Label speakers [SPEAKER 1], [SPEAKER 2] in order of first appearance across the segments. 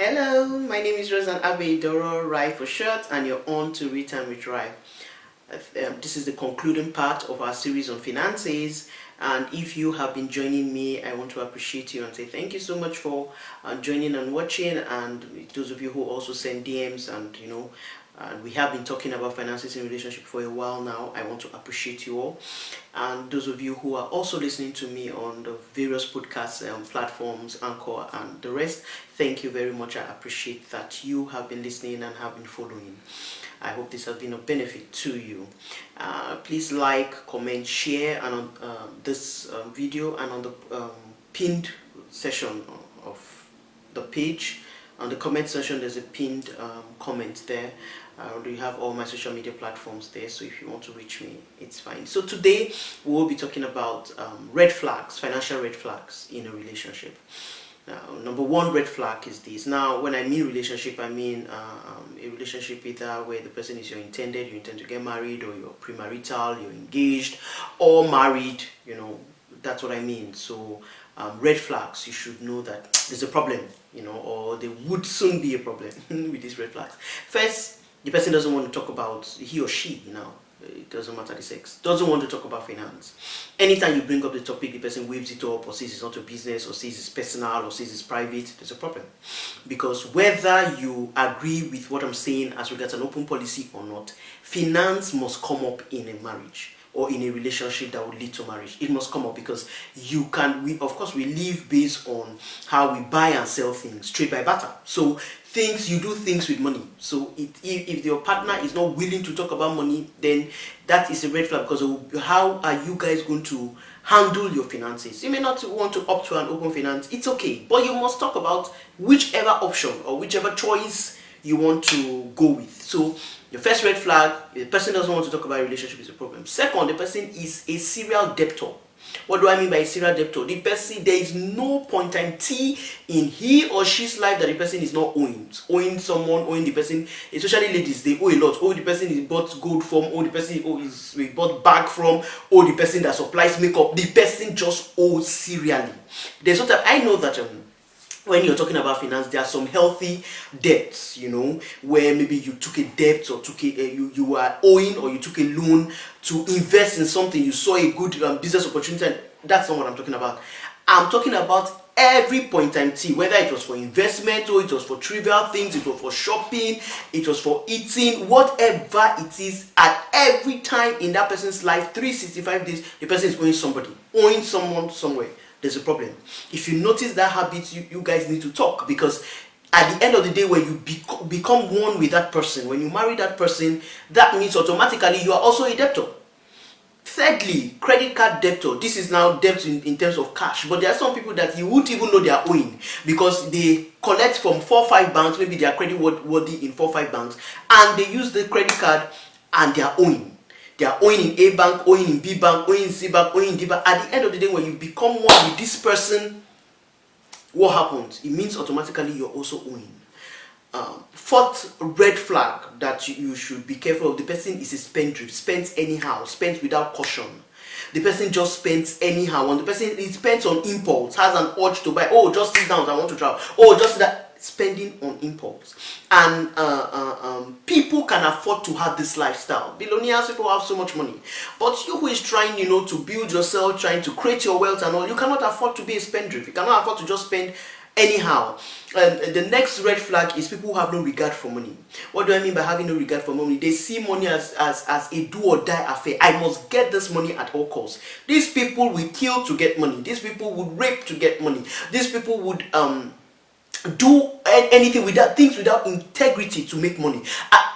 [SPEAKER 1] Hello, my name is Rosan Abe Doro, Rai for short, and you're on to Read Time with Rai. This is the concluding part of our series on finances, and if you have been joining me, I want to appreciate you and say thank you so much for joining and watching, and those of you who also send DMs and we have been talking about finances in relationship for a while now. I want to appreciate you all. And those of you who are also listening to me on the various podcast platforms, Anchor and the rest, thank you very much. I appreciate that you have been listening and have been following. I hope this has been of benefit to you. Please like, comment, share and on this video and on the pinned section of the page. On the comment section, there's a pinned comment there. We have all my social media platforms there, so if you want to reach me, it's fine. So today we will be talking about red flags, financial red flags in a relationship. Now, number one red flag is this. Now, when I mean relationship, I mean a relationship either where the person is you intend to get married, or you're premarital, you're engaged, or married. That's what I mean. So red flags, you should know that there's a problem, or there would soon be a problem with these red flags. First, the person doesn't want to talk about, he or she, it doesn't matter the sex, doesn't want to talk about finance. Anytime you bring up the topic, the person waves it up or says it's not a business or says it's personal or says it's private, there's a problem. Because whether you agree with what I'm saying as regards an open policy or not, finance must come up in a marriage or in a relationship that would lead to marriage. It must come up because we live based on how we buy and sell things, trade by barter. So you do things with money. So if your partner is not willing to talk about money, then that is a red flag, because how are you guys going to handle your finances? You may not want to opt for an open finance, it's okay, but you must talk about whichever option or whichever choice you want to go with. So the first red flag, the person doesn't want to talk about a relationship, is a problem. Second, the person is a serial debtor. What do I mean by a serial debtor? The person, there is no point in T in he or she's life that the person is not owing someone, owing the person. Especially ladies, they owe a lot. Owe the person is bought gold from, owe the person is bought bag from, owe the person that supplies makeup. The person just owes serially. There's sometimes I know that when you're talking about finance, there are some healthy debts, where maybe you took a debt or you are owing, or you took a loan to invest in something. You saw a good business opportunity, and that's not what I'm talking about. I'm talking about every point in time, whether it was for investment or it was for trivial things, it was for shopping, it was for eating, whatever it is, at every time in that person's life, 365 days, the person is owing someone somewhere. There's a problem. If you notice that habit, you guys need to talk, because at the end of the day, when you become one with that person, when you marry that person, that means automatically you are also a debtor. Thirdly, credit card debtor. This is now debt in terms of cash, but there are some people that you wouldn't even know they are owing, because they collect from 4 or 5 banks, maybe they are credit worthy in 4 or 5 banks, and they use the credit card and they are owing. They are owing in A bank, owing in B bank, owing in C bank, owing in D bank. At the end of the day, when you become one with this person, what happens? It means automatically you're also owing. Fourth red flag that you should be careful of: the person is a spendthrift, spends anyhow, spends without caution. The person just spends anyhow, and the person spends on impulse, has an urge to buy. Oh, just sit down, I want to travel. Oh, just that. Spending on impulse. And people can afford to have this lifestyle. Billionaires, people have so much money, but you who is trying to build yourself, trying to create your wealth and all, you cannot afford to be a spendthrift. You cannot afford to just spend anyhow. The next red flag is people who have no regard for money. What do I mean by having no regard for money? They see money as a do or die affair. I must get this money at all costs. These people will kill to get money. These people would rape to get money. These people would do anything without integrity to make money.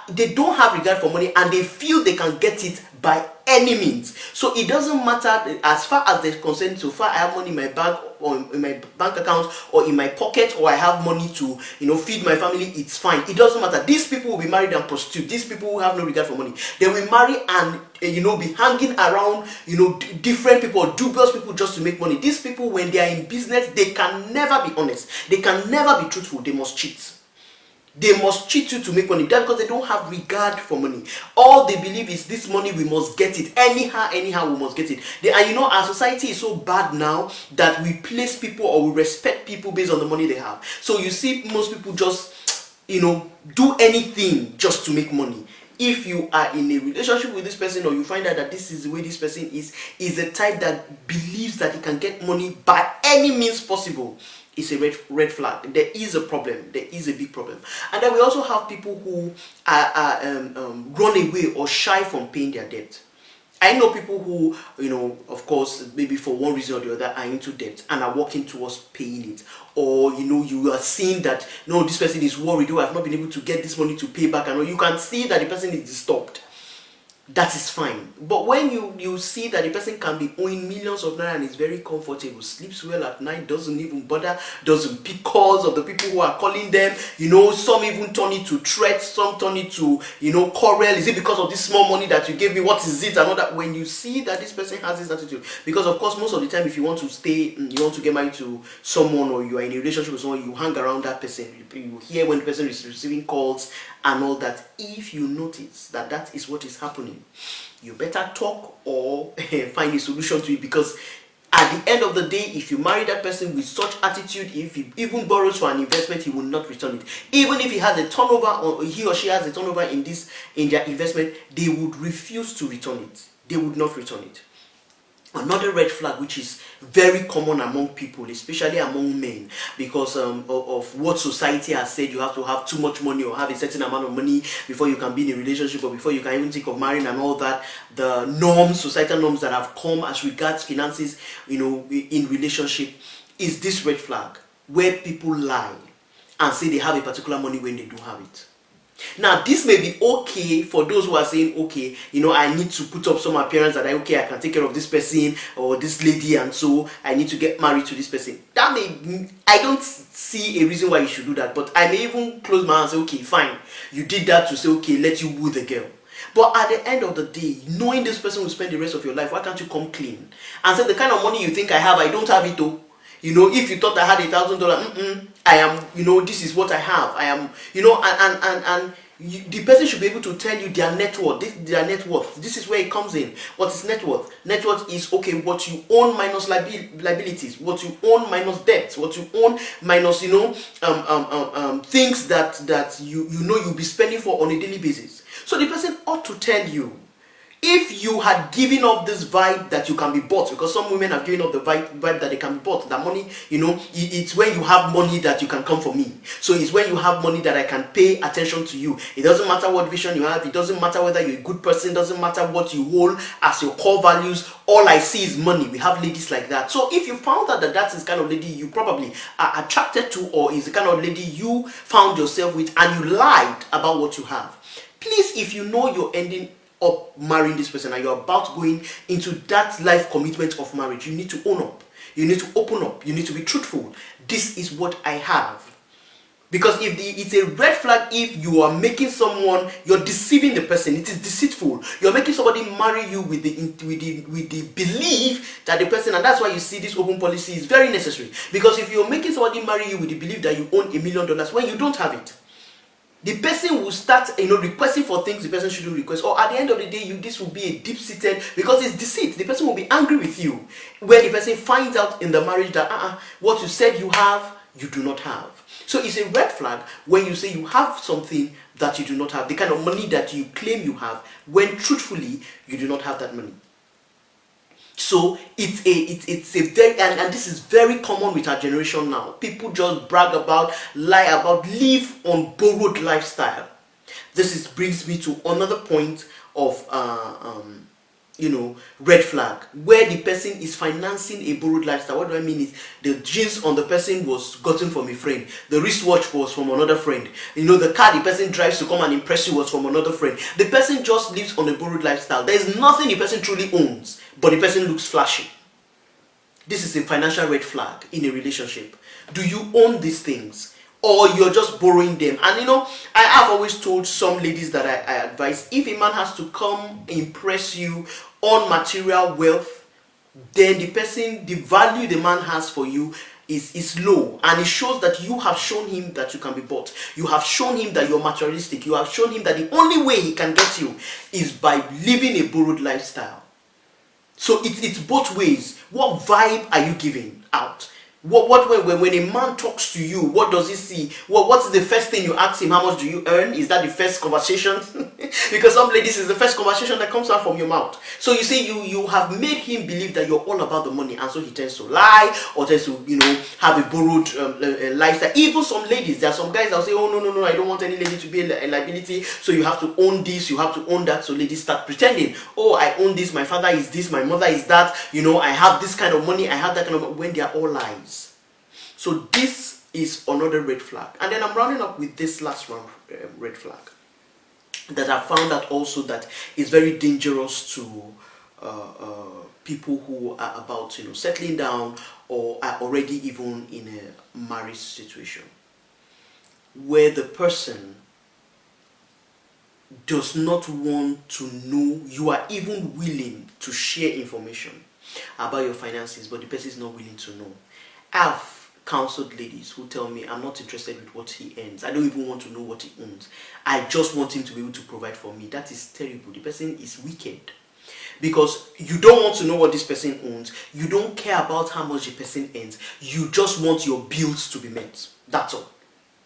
[SPEAKER 1] They don't have regard for money, and they feel they can get it by any means. So it doesn't matter as far as they're concerned. So far I have money in my bank, or in my bank account, or in my pocket, or I have money to feed my family, it's fine. It doesn't matter. These people will be married and prostitute. These people who have no regard for money, they will marry and be hanging around different people, dubious people, just to make money. These people, when they are in business, they can never be honest, they can never be truthful, they must cheat. They must cheat you to make money. That's because they don't have regard for money. All they believe is this money, we must get it. Anyhow, we must get it. And you know, our society is so bad now that we place people or we respect people based on the money they have. So you see most people just, you know, do anything just to make money. If you are in a relationship with this person, or you find out that this is the way this person is the type that believes that he can get money by any means possible, it's a red flag. There is a problem. There is a big problem. And then we also have people who run away or shy from paying their debt. I know people who, you know, of course, maybe for one reason or the other are into debt and are working towards paying it. Or, you know, you are seeing that, no, this person is worried, oh, I've not been able to get this money to pay back. And you can see that the person is disturbed. That is fine. But when you see that the person can be owing millions of naira and is very comfortable, sleeps well at night, doesn't even bother, doesn't pick calls of the people who are calling them, you know, some even turn it to threats, some turn it to, you know, quarrel. Is it because of this small money that you gave me? What is it? And all that. When you see that this person has this attitude, because of course most of the time if you want to stay, you want to get married to someone, or you are in a relationship with someone, you hang around that person, you hear when the person is receiving calls and all that. If you notice that that is what is happening, you better talk or find a solution to it, because at the end of the day, if you marry that person with such attitude, if he even borrows for an investment, he will not return it. Even if he has a turnover, or he or she has a turnover in their investment, they would refuse to return it. They would not return it. Another red flag, which is very common among people, especially among men, because of what society has said, you have to have too much money or have a certain amount of money before you can be in a relationship, or before you can even think of marrying and all that. The norms, societal norms that have come as regards finances, you know, in relationship, is this red flag, where people lie and say they have a particular money when they don't have it. Now, this may be okay for those who are saying, okay, you know, I need to put up some appearance that I can take care of this person or this lady, and so I need to get married to this person. I don't see a reason why you should do that, but I may even close my eyes and say, okay, fine, you did that to say, okay, let you woo the girl. But at the end of the day, knowing this person will spend the rest of your life, why can't you come clean and say, the kind of money you think I have, I don't have it though. You know, if you thought I had $1,000, I am, you know, this is what I have. I am, you know, the person should be able to tell you their net worth. This is where it comes in. What is net worth? Net worth is, okay, what you own minus liabilities, what you own minus debts, what you own minus, you know, things that you know you'll be spending for on a daily basis. So the person ought to tell you. If you had given up this vibe that you can be bought, because some women have given up the vibe that they can be bought, that money, you know, it's when you have money that you can come for me. So it's when you have money that I can pay attention to you. It doesn't matter what vision you have. It doesn't matter whether you're a good person. It doesn't matter what you hold as your core values. All I see is money. We have ladies like that. So if you found out that that's the kind of lady you probably are attracted to, or is the kind of lady you found yourself with, and you lied about what you have, please, if you know you're ending up marrying this person and you're about going into that life commitment of marriage, you need to own up. You need to open up. You need to be truthful. This is what I have. Because it's a red flag if you are making someone, you're deceiving the person. It is deceitful. You're making somebody marry you with the belief that the person, and that's why you see this open policy is very necessary. Because if you're making somebody marry you with the belief that you own $1 million when you don't have it, the person will start, you know, requesting for things the person shouldn't request. Or at the end of the day, this will be a deep-seated, because it's deceit. The person will be angry with you when the person finds out in the marriage that what you said you have, you do not have. So it's a red flag when you say you have something that you do not have, the kind of money that you claim you have, when truthfully you do not have that money. So it's a very, and this is very common with our generation now. People just brag about, lie about, live on borrowed lifestyle. This brings me to another point of you know, red flag, where the person is financing a borrowed lifestyle. What do I mean is, the jeans on the person was gotten from a friend, the wristwatch was from another friend, you know, the car the person drives to come and impress you was from another friend. The person just lives on a borrowed lifestyle. There's nothing the person truly owns, but the person looks flashy. This is a financial red flag in a relationship. Do you own these things, or you're just borrowing them? And you know, I have always told some ladies that I advise, if a man has to come impress you on material wealth, then the value the man has for you is low, and it shows that you have shown him that you can be bought. You have shown him that you're materialistic. You have shown him that the only way he can get you is by living a borrowed lifestyle. So it's both ways. What vibe are you giving out? When a man talks to you, what does he see? What's the first thing you ask him? How much do you earn? Is that the first conversation? Because some ladies, is the first conversation that comes out from your mouth. So you see, you have made him believe that you're all about the money, and so he tends to lie, or tends to have a borrowed lifestyle. Even some ladies, there are some guys that will say, oh no, I don't want any lady to be a liability, so you have to own this, you have to own that. So ladies start pretending, oh, I own this, my father is this, my mother is that, I have this kind of money, I have that kind of money, when they are all lies. So this is another red flag. And then I'm rounding up with this last one, red flag, that I found out also that is very dangerous to people who are about settling down, or are already even in a marriage situation, where the person does not want to know, you are even willing to share information about your finances, but the person is not willing to know. I've counseled ladies who tell me, I'm not interested with what he earns. I don't even want to know what he owns. I just want him to be able to provide for me. That is terrible. The person is wicked. Because you don't want to know what this person owns. You don't care about how much the person earns. You just want your bills to be met. That's all.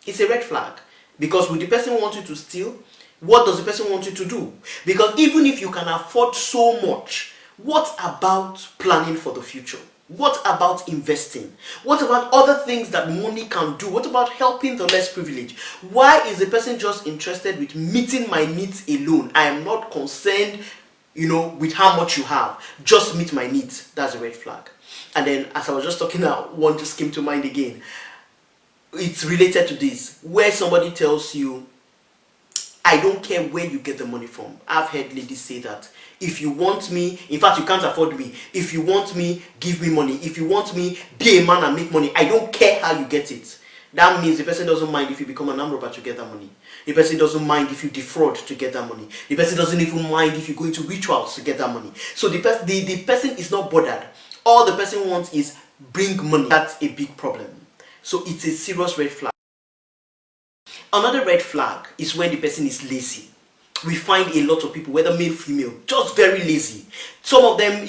[SPEAKER 1] It's a red flag. Because would the person want you to steal? What does the person want you to do? Because even if you can afford so much, what about planning for the future? What about investing? What about other things that money can do? What about helping the less privileged? Why is the person just interested with meeting my needs alone? I am not concerned, with how much you have. Just meet my needs. That's a red flag. And then, as I was just talking now, one just came to mind again. It's related to this, where somebody tells you, I don't care where you get the money from. I've heard ladies say that. If you want me, in fact, you can't afford me. If you want me, give me money. If you want me, be a man and make money. I don't care how you get it. That means the person doesn't mind if you become an arm robber to get that money. The person doesn't mind if you defraud to get that money. The person doesn't even mind if you go into rituals to get that money. So the person is not bothered. All the person wants is bring money. That's a big problem. So it's a serious red flag. Another red flag is when the person is lazy. We find a lot of people, whether male, female, just very lazy. Some of them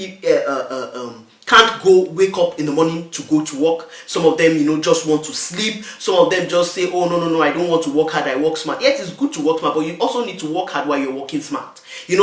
[SPEAKER 1] can't wake up in the morning to go to work. Some of them, just want to sleep. Some of them just say, oh, no, I don't want to work hard, I work smart. Yes, it's good to work smart, but you also need to work hard while you're working smart. They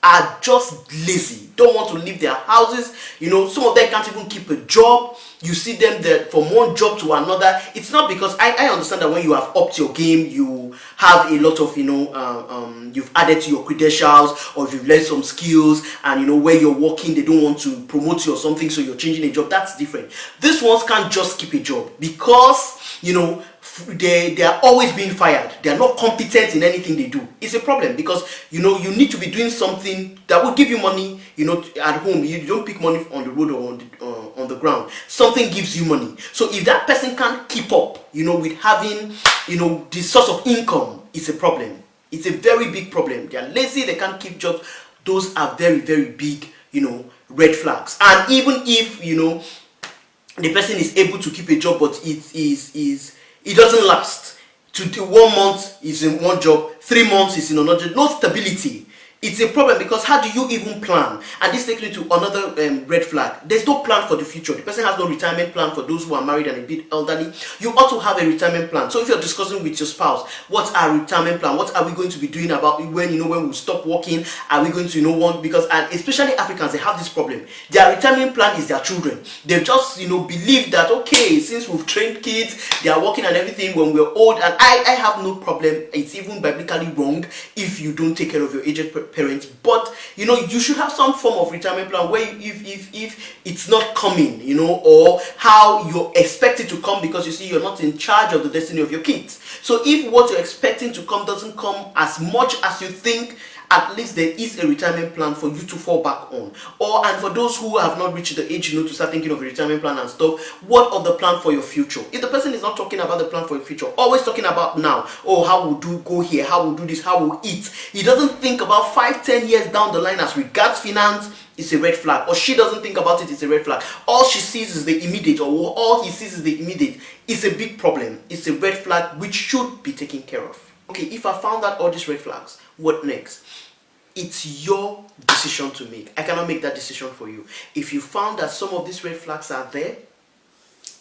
[SPEAKER 1] are just lazy, don't want to leave their houses. Some of them can't even keep a job. You see them there from one job to another. It's not because I understand that when you have upped your game, you have a lot of you've added to your credentials, or if you've learned some skills, and where you're working they don't want to promote you or something, so you're changing a job. That's different. These ones can't just keep a job because they are always being fired. They are not competent in anything they do. It's a problem because you need to be doing something that will give you money. At home you don't pick money on the road or on the ground. Something gives you money. So if that person can't keep up with having this source of income, it's a problem. It's a very big problem. They are lazy, they can't keep jobs. Those are very, very big red flags. And even if the person is able to keep a job, but it doesn't last. 1 month is in one job, 3 months is in another. No stability. It's a problem because how do you even plan? And this takes me to another red flag. There's no plan for the future. The person has no retirement plan. For those who are married and a bit elderly, you ought to have a retirement plan. So if you're discussing with your spouse, what's our retirement plan? What are we going to be doing about when we stop working? Are we going to because, and especially Africans, they have this problem. Their retirement plan is their children. They just believe that, okay, since we've trained kids, they are working and everything when we're old. And I have no problem. It's even biblically wrong if you don't take care of your aged parents, but you should have some form of retirement plan where if it's not coming, or how you're expected to come, because you see you're not in charge of the destiny of your kids. So if what you're expecting to come doesn't come as much as you think at least there is a retirement plan for you to fall back on. And for those who have not reached the age, to start thinking of a retirement plan and stuff, what of the plan for your future? If the person is not talking about the plan for your future, always talking about now, how we'll go here, how we'll do this, how we'll eat, he doesn't think about 5-10 years down the line as regards finance, it's a red flag. Or she doesn't think about it, it's a red flag. All she sees is the immediate, or all he sees is the immediate. It's a big problem. It's a red flag which should be taken care of. Okay, if I found out all these red flags, what next? It's your decision to make. I cannot make that decision for you. If you found that some of these red flags are there,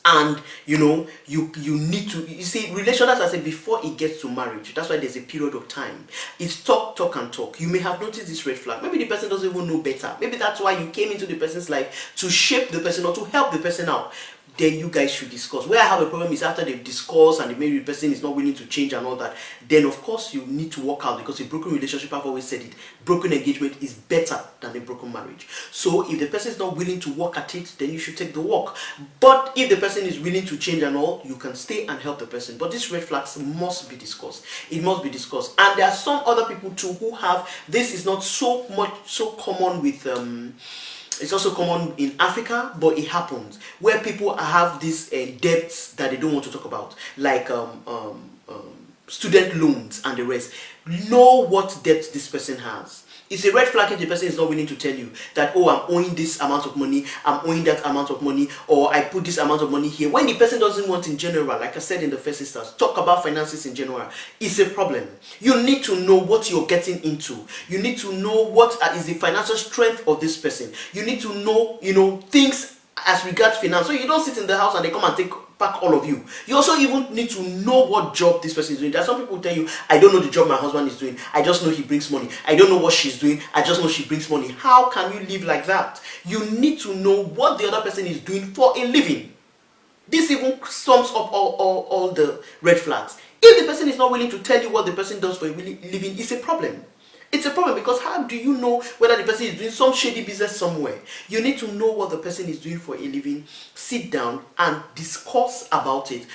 [SPEAKER 1] and you need to, you see, relation, as I said, before it gets to marriage, that's why there's a period of time. It's talk and talk. You may have noticed this red flag. Maybe the person doesn't even know better. Maybe that's why you came into the person's life, to shape the person or to help the person out. Then you guys should discuss. Where I have a problem is after they've discussed and maybe the person is not willing to change and all that, then of course you need to work out, because a broken relationship, I've always said it, broken engagement is better than a broken marriage. So if the person is not willing to work at it, then you should take the walk. But if the person is willing to change and all, you can stay and help the person. But these red flags must be discussed. It must be discussed. And there are some other people too who have, this is not so common with it's also common in Africa, but it happens where people have these debts that they don't want to talk about, like student loans and the rest. Know what debt this person has. It's a red flag if the person is not willing to tell you that, I'm owing this amount of money, I'm owing that amount of money, or I put this amount of money here. When the person doesn't want in general, like I said in the first instance, talk about finances in general, it's a problem. You need to know what you're getting into. You need to know what is the financial strength of this person. You need to know, things as regards finance. So you don't sit in the house and they come and take back all of you. You also even need to know what job this person is doing. There are some people who tell you, I don't know the job my husband is doing, I just know he brings money. I don't know what she's doing, I just know she brings money. How can you live like that? You need to know what the other person is doing for a living. This even sums up all the red flags. If the person is not willing to tell you what the person does for a living, it's a problem. It's a problem, because how do you know whether the person is doing some shady business somewhere? You need to know what the person is doing for a living. Sit down and discuss about it,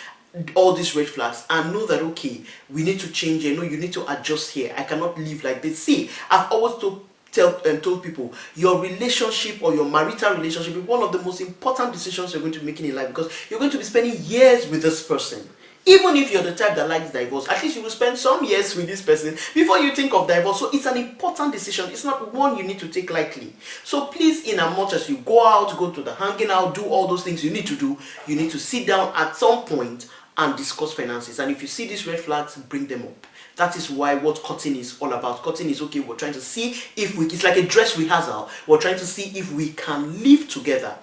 [SPEAKER 1] all these red flags, and know that, okay, we need to change here. No, you need to adjust here. I cannot live like this. See, I've always told people, your relationship or your marital relationship is one of the most important decisions you're going to be making in life, because you're going to be spending years with this person. Even if you're the type that likes divorce, at least you will spend some years with this person before you think of divorce. So it's an important decision. It's not one you need to take lightly. So please, in as much as you go out, go to the hanging out, do all those things you need to do, you need to sit down at some point and discuss finances. And if you see these red flags, bring them up. That is why what cutting is all about. Cutting is, okay, we're trying to see if it's like a dress rehearsal. We're trying to see if we can live together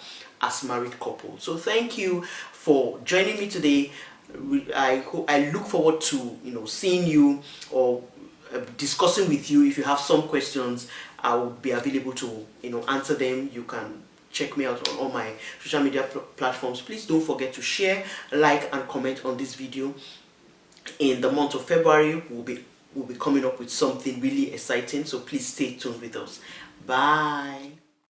[SPEAKER 1] as married couples. So thank you for joining me today. I look forward to seeing you or discussing with you. If you have some questions, I will be available to answer them. You can check me out on all my social media platforms. Please don't forget to share, like, and comment on this video. In the month of February, we'll be coming up with something really exciting, so please stay tuned with us. Bye.